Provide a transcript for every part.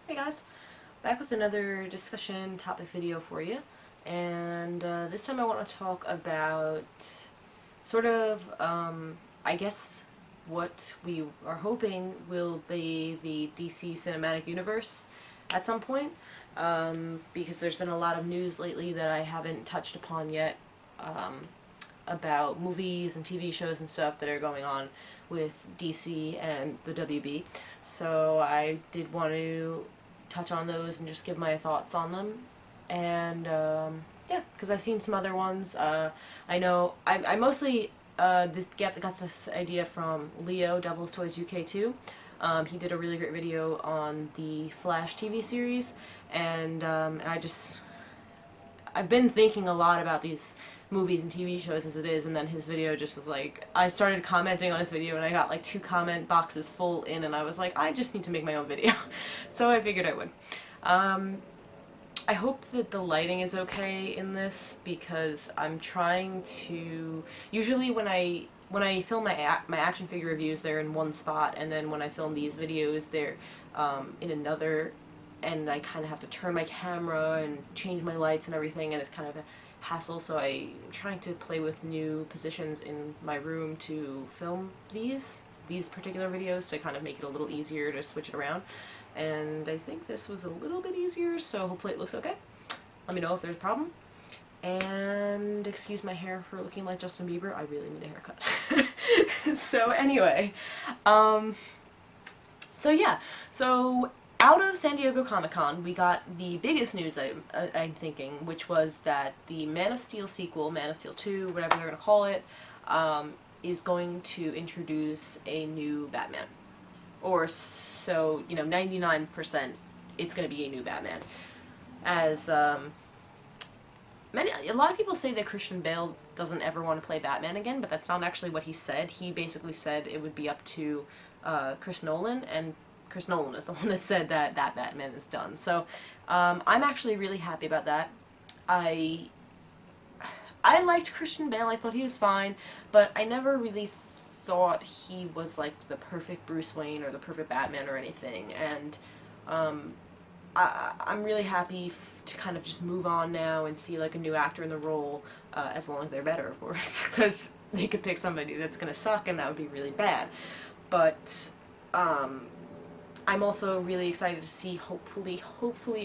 Hey guys, back with another discussion topic video for you, and this time I want to talk about sort of, I guess, what we are hoping will be the DC cinematic universe at some point, because there's been a lot of news lately that I haven't touched upon yet, about movies and TV shows and stuff that are going on with DC and the WB. So I did want to touch on those and just give my thoughts on them. And yeah, because I've seen some other ones. I know I mostly got this idea from Leo, Devil's Toys UK 2. He did a really great video on the Flash TV series, and I've been thinking a lot about these movies and TV shows as it is, and then his video just was like, I started commenting on his video and I got like 2 comment boxes full in, and I was like, I just need to make my own video. So I figured I would. I hope that the lighting is okay in this, because I'm trying to, usually when I film my action figure reviews, they're in one spot, and then when I film these videos, they're in another, and I kind of have to turn my camera and change my lights and everything, and it's kind of a hassle, so I'm trying to play with new positions in my room to film these particular videos to kind of make it a little easier to switch it around. And I think this was a little bit easier, so hopefully it looks okay. Let me know if there's a problem. And excuse my hair for looking like Justin Bieber, I really need a haircut. So anyway, so yeah, so out of San Diego Comic-Con, we got the biggest news, I'm thinking, which was that the Man of Steel sequel, Man of Steel 2, whatever they're going to call it, is going to introduce a new Batman. Or so, 99% it's going to be a new Batman. As, a lot of people say that Christian Bale doesn't ever want to play Batman again, but that's not actually what he said. He basically said it would be up to Chris Nolan, and Chris Nolan is the one that said that Batman is done. So I'm actually really happy about that. I liked Christian Bale. I thought he was fine, but I never really thought he was like the perfect Bruce Wayne or the perfect Batman or anything. And I'm really happy to kind of just move on now and see like a new actor in the role, as long as they're better, of course, because they could pick somebody that's gonna suck and that would be really bad. But I'm also really excited to see, hopefully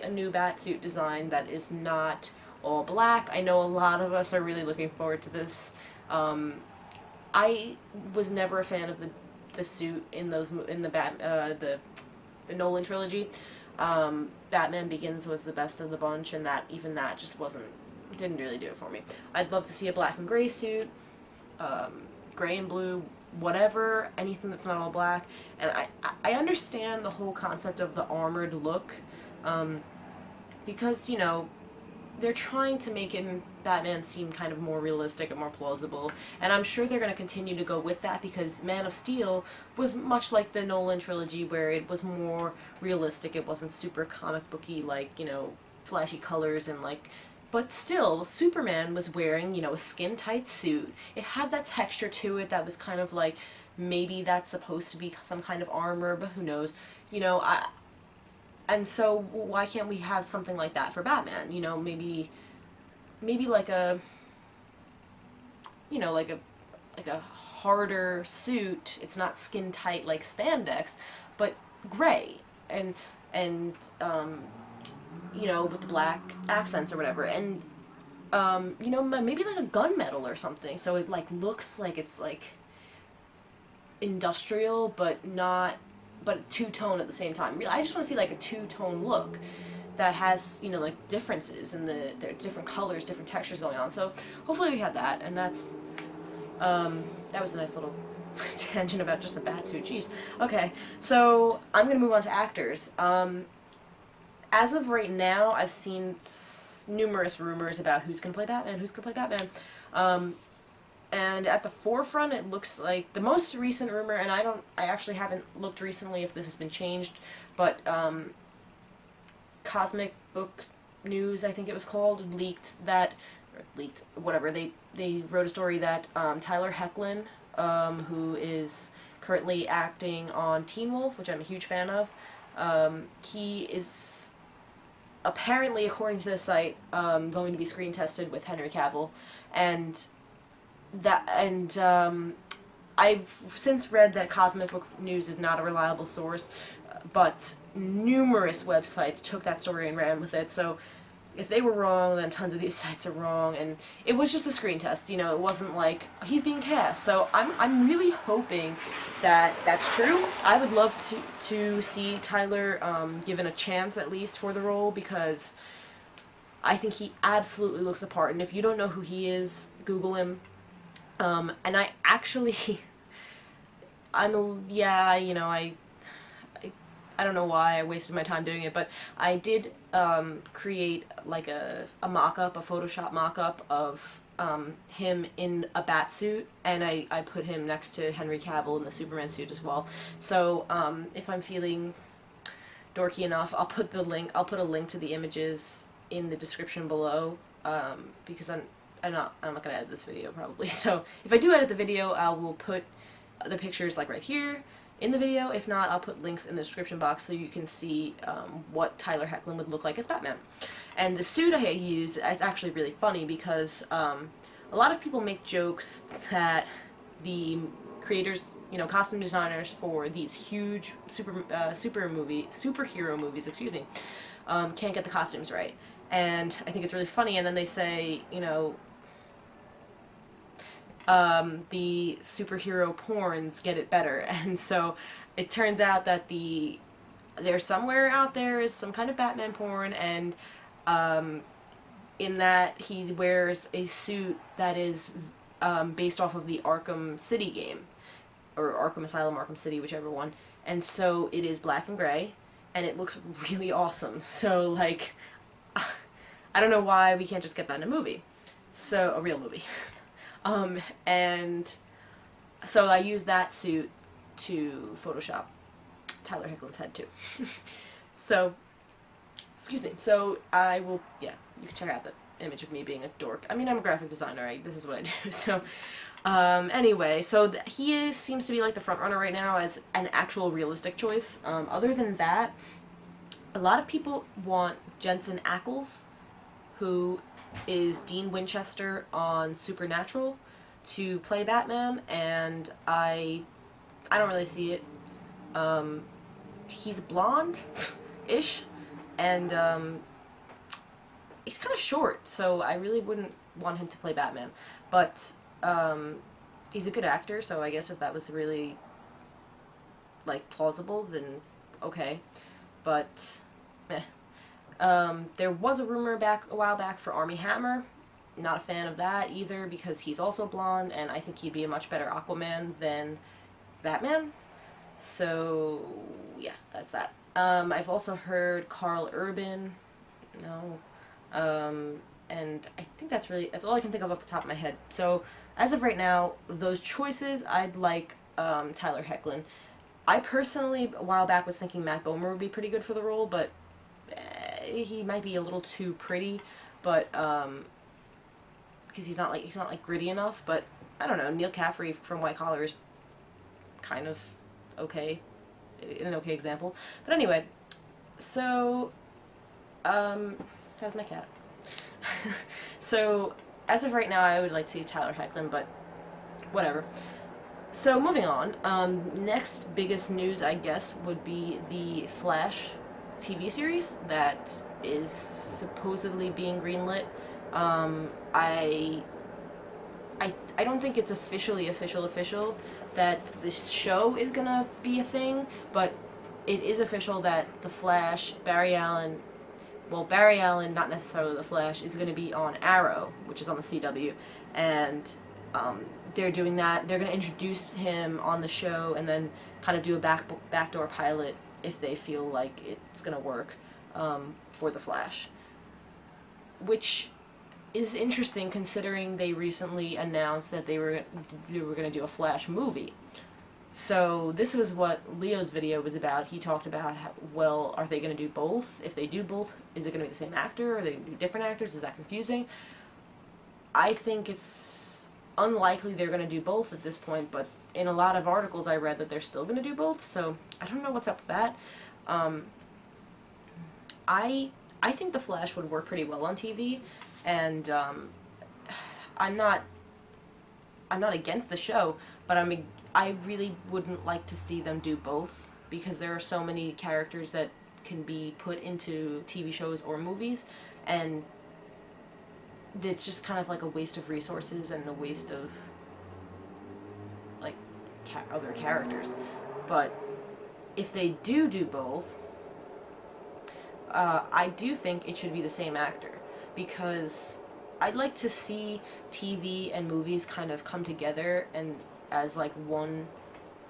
a new Batsuit design that is not all black. I know a lot of us are really looking forward to this. I was never a fan of the suit in the Nolan trilogy. Batman Begins was the best of the bunch, and even that just didn't really do it for me. I'd love to see a black and gray suit, gray and blue, whatever, anything that's not all black. And I understand the whole concept of the armored look, because, they're trying to make Batman seem kind of more realistic and more plausible, and I'm sure they're going to continue to go with that, because Man of Steel was much like the Nolan trilogy, where it was more realistic. It wasn't super comic booky, like, flashy colors and like, but still, Superman was wearing, a skin-tight suit. It had that texture to it that was kind of like, maybe that's supposed to be some kind of armor, but who knows? And so why can't we have something like that for Batman? Maybe like a, like a harder suit. It's not skin-tight like spandex, but gray and with the black accents or whatever, and maybe like a gunmetal or something, so it like looks like it's like industrial, but two-tone at the same time. I just want to see like a two-tone look that has, like differences in there are different colors, different textures going on. So hopefully we have that, and that was a nice little tangent about just the Batsuit. Jeez. Okay, so I'm gonna move on to actors. As of right now, I've seen numerous rumors about who's going to play Batman, and at the forefront it looks like the most recent rumor, and I actually haven't looked recently if this has been changed, but Cosmic Book News, I think it was called, whatever, they wrote a story that Tyler Hoechlin, who is currently acting on Teen Wolf, which I'm a huge fan of, He is apparently, according to this site, going to be screen tested with Henry Cavill, and I've since read that Comic Book News is not a reliable source, but numerous websites took that story and ran with it. So if they were wrong, then tons of these sites are wrong, and it was just a screen test. You know, it wasn't like he's being cast. So I'm really hoping that that's true. I would love to see Tyler given a chance at least for the role, because I think he absolutely looks the part. And if you don't know who he is, Google him. And I actually, yeah, you know, I don't know why I wasted my time doing it, but I did create like a mock-up, a Photoshop mock-up of him in a bat suit, and I put him next to Henry Cavill in the Superman suit as well. So if I'm feeling dorky enough, I'll put a link to the images in the description below, because I'm not gonna edit this video probably. So if I do edit the video, I will put the pictures like right here in the video. If not, I'll put links in the description box so you can see what Tyler Hoechlin would look like as Batman. And the suit I used is actually really funny, because a lot of people make jokes that the creators, you know, costume designers for these huge superhero movies, excuse me, can't get the costumes right. And I think it's really funny, and then they say, you know, the superhero porns get it better. And so it turns out that there's somewhere out there is some kind of Batman porn, and in that he wears a suit that is based off of the Arkham City game, or Arkham Asylum, Arkham City, whichever one. And so it is black and gray, and it looks really awesome. So, like, I don't know why we can't just get that in a movie. So, a real movie. And so I used that suit to Photoshop Tyler Hoechlin's head too. So, excuse me. So I will, yeah, you can check out the image of me being a dork. I mean, I'm a graphic designer. This is what I do. So, anyway, so he seems to be like the front runner right now as an actual realistic choice. Other than that, a lot of people want Jensen Ackles, who is Dean Winchester on Supernatural, to play Batman, and I don't really see it. He's blonde-ish, and he's kind of short, so I really wouldn't want him to play Batman. But he's a good actor, so I guess if that was really like plausible, then okay. But meh. There was a rumor a while back for Armie Hammer. Not a fan of that either, because he's also blonde, and I think he'd be a much better Aquaman than Batman. So, yeah, that's that. I've also heard Carl Urban. No. And I think that's all I can think of off the top of my head. So, as of right now, those choices, I'd like Tyler Hoechlin. I personally, a while back, was thinking Matt Bomer would be pretty good for the role, but he might be a little too pretty, but because he's not like gritty enough. But I don't know, Neil Caffrey from White Collar is kind of okay, an okay example. But anyway, so how's my cat? So as of right now, I would like to see Tyler Hoechlin, but whatever. So moving on, next biggest news, I guess, would be the Flash TV series that is supposedly being greenlit. I don't think it's official that this show is gonna be a thing, but it is official that the Flash, Barry Allen, not necessarily the Flash, is gonna be on Arrow, which is on the CW, and they're doing that. They're gonna introduce him on the show and then kind of do a backdoor pilot if they feel like it's gonna work for the Flash, which is interesting considering they recently announced that they were gonna do a Flash movie. So this was what Leo's video was about. He talked about how, well, are they gonna do both? If they do both, is it gonna be the same actor? Are they gonna do different actors? Is that confusing? I think it's unlikely they're gonna do both at this point, but in a lot of articles I read that they're still gonna do both, so I don't know what's up with that. Um, I I think The Flash would work pretty well on TV, and I'm not I'm not against the show, but I really wouldn't like to see them do both because there are so many characters that can be put into TV shows or movies, and it's just kind of like a waste of resources and a waste of like other characters. But if they do both, I do think it should be the same actor because I'd like to see TV and movies kind of come together and as like one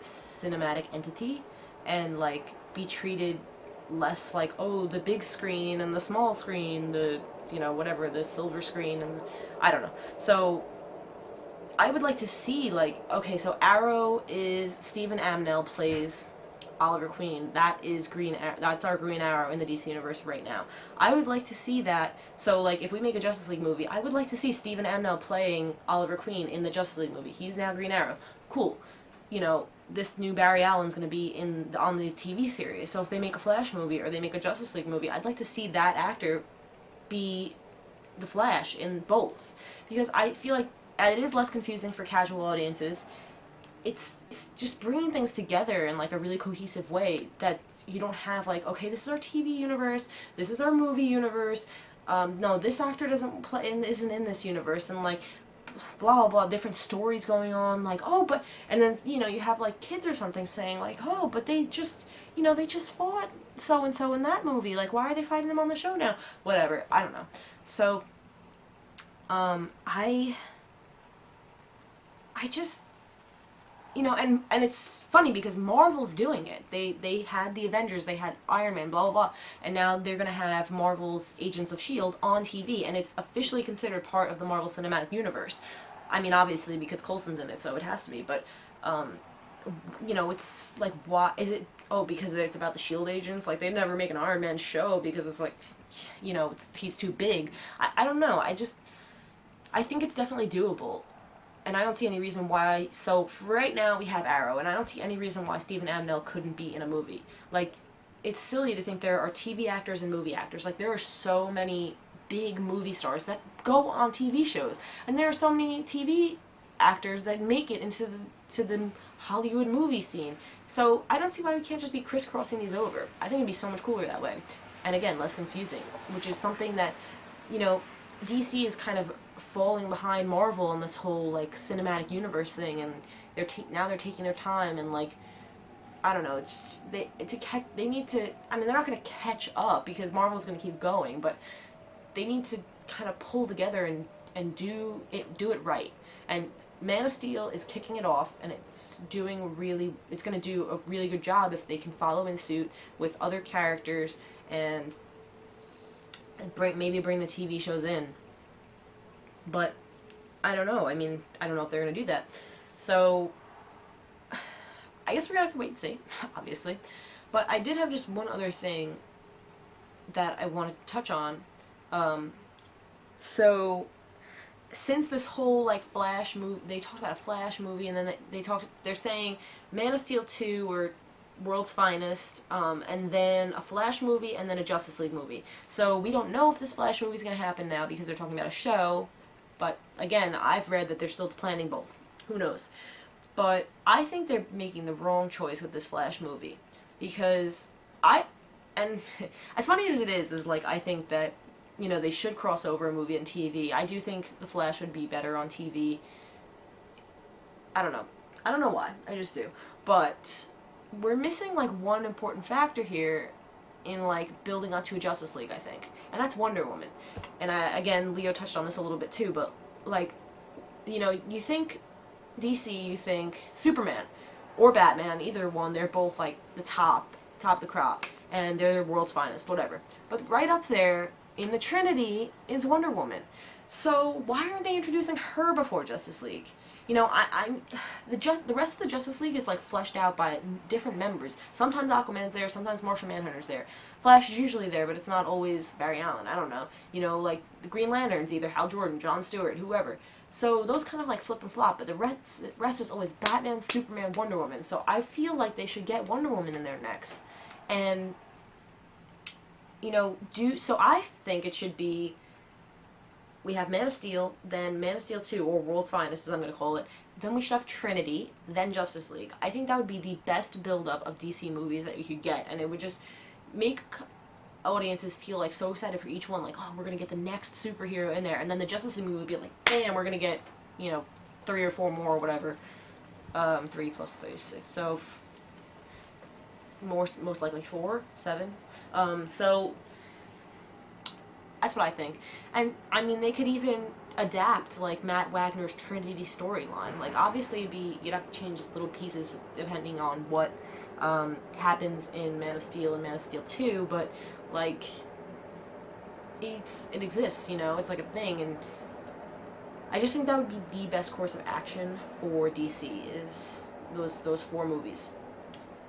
cinematic entity and like be treated less like, oh, the big screen and the small screen, the, you know, whatever, the silver screen, and I don't know. So I would like to see, like, okay, so Arrow is Stephen Amell plays Oliver Queen. That is that's our Green Arrow in the DC universe right now. I would like to see that. So like if we make a Justice League movie, I would like to see Stephen Amell playing Oliver Queen in the Justice League movie. He's now Green Arrow. Cool. You know, this new Barry Allen's going to be on these TV series. So if they make a Flash movie or they make a Justice League movie, I'd like to see that actor be the Flash in both, because I feel like it is less confusing for casual audiences. It's just bringing things together in like a really cohesive way that you don't have like, okay, this is our TV universe, this is our movie universe, no, this actor doesn't play isn't in this universe, and like blah blah blah, different stories going on, like, oh, but, and then, you know, you have like kids or something saying like, oh, but they just, you know, they just fought so and so in that movie, like why are they fighting them on the show now, whatever, I don't know. So I just, you know, and it's funny because Marvel's doing it. They had the Avengers, they had Iron Man, blah blah blah, and now they're gonna have Marvel's Agents of S.H.I.E.L.D. on TV, and it's officially considered part of the Marvel Cinematic Universe. I mean, obviously because Coulson's in it, so it has to be. But you know, it's like, why is it? Oh, because it's about the S.H.I.E.L.D. agents. Like they'd never make an Iron Man show because it's like, you know, he's too big. I don't know. I think it's definitely doable. And I don't see any reason why. So right now we have Arrow, and I don't see any reason why Stephen Amell couldn't be in a movie. Like, it's silly to think there are TV actors and movie actors. Like, there are so many big movie stars that go on TV shows, and there are so many TV actors that make it into the Hollywood movie scene. So I don't see why we can't just be crisscrossing these over. I think it'd be so much cooler that way, and again, less confusing, which is something that, you know, DC is kind of falling behind Marvel on this whole like cinematic universe thing, and now they're taking their time, and like, I don't know, it's just they need to, I mean, they're not going to catch up because Marvel's going to keep going, but they need to kind of pull together and do it right. And Man of Steel is kicking it off, and it's going to do a really good job if they can follow in suit with other characters and maybe bring the TV shows in. But I don't know. I mean, I don't know if they're going to do that. So I guess we're going to have to wait and see, obviously. But I did have just one other thing that I wanted to touch on. So since this whole like Flash movie, they talked about a Flash movie, and then they're saying Man of Steel 2 or World's Finest, and then a Flash movie, and then a Justice League movie. So we don't know if this Flash movie is going to happen now because they're talking about a show, but again, I've read that they're still planning both. Who knows? But I think they're making the wrong choice with this Flash movie, because and as funny as it is like, I think that, you know, they should cross over a movie and TV. I do think the Flash would be better on TV. I don't know. I don't know why. I just do. But we're missing like one important factor here in like building up to a Justice League, I think, and that's Wonder Woman. And again, Leo touched on this a little bit too, but like, you know, you think DC, you think Superman or Batman, either one, they're both like the top of the crop, and they're the world's finest, whatever. But right up there in the Trinity is Wonder Woman. So why aren't they introducing her before Justice League? You know, the rest of the Justice League is like fleshed out by different members. Sometimes Aquaman's there, sometimes Martian Manhunter's there. Flash is usually there, but it's not always Barry Allen. I don't know. You know, like the Green Lanterns, either Hal Jordan, Jon Stewart, whoever. So those kind of like flip and flop, but the rest is always Batman, Superman, Wonder Woman. So I feel like they should get Wonder Woman in there next. And, you know, so I think it should be, we have Man of Steel, then Man of Steel 2, or World's Finest as I'm going to call it, then we should have Trinity, then Justice League. I think that would be the best build-up of DC movies that you could get, and it would just make audiences feel like so excited for each one, like, oh, we're going to get the next superhero in there, and then the Justice League movie would be like, damn, we're going to get, you know, 3 or 4 more or whatever. 3 plus 36, so most likely 4, 7. So that's what I think. And I mean, they could even adapt like Matt Wagner's Trinity storyline. Like, obviously you'd have to change little pieces depending on what happens in Man of Steel and Man of Steel 2, but like it exists, you know, it's like a thing. And I just think that would be the best course of action for DC, is those 4 movies.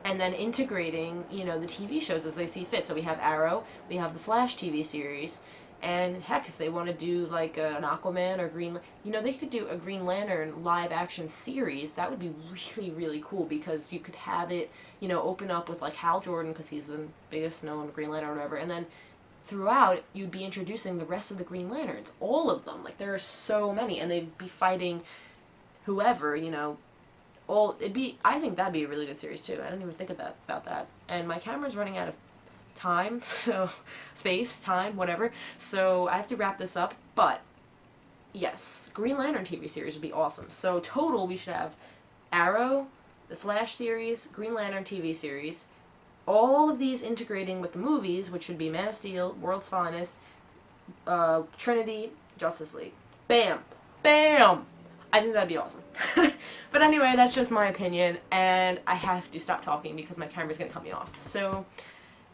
And then integrating, you know, the TV shows as they see fit. So we have Arrow, we have the Flash TV series, and heck, if they want to do like an Aquaman or you know, they could do a Green Lantern live action series. That would be really, really cool, because you could have it, you know, open up with like Hal Jordan, because he's the biggest known Green Lantern or whatever, and then throughout you'd be introducing the rest of the Green Lanterns, all of them. Like, there are so many, and they'd be fighting whoever, you know. I think that'd be a really good series too. I didn't even think about that. And my camera's running out of time, so space, time, whatever. So I have to wrap this up, but yes, Green Lantern TV series would be awesome. So total, we should have Arrow, the Flash series, Green Lantern TV series, all of these integrating with the movies, which would be Man of Steel, World's Finest, Trinity, Justice League. Bam! Bam! I think that'd be awesome. But anyway, that's just my opinion, and I have to stop talking because my camera's gonna cut me off. So,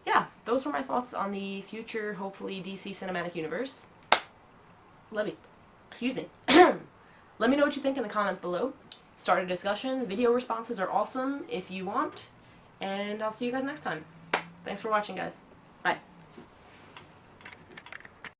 yeah, those were my thoughts on the future, hopefully, DC Cinematic Universe. Excuse me. Let me know what you think in the comments below. Start a discussion. Video responses are awesome if you want. And I'll see you guys next time. Thanks for watching, guys. Bye.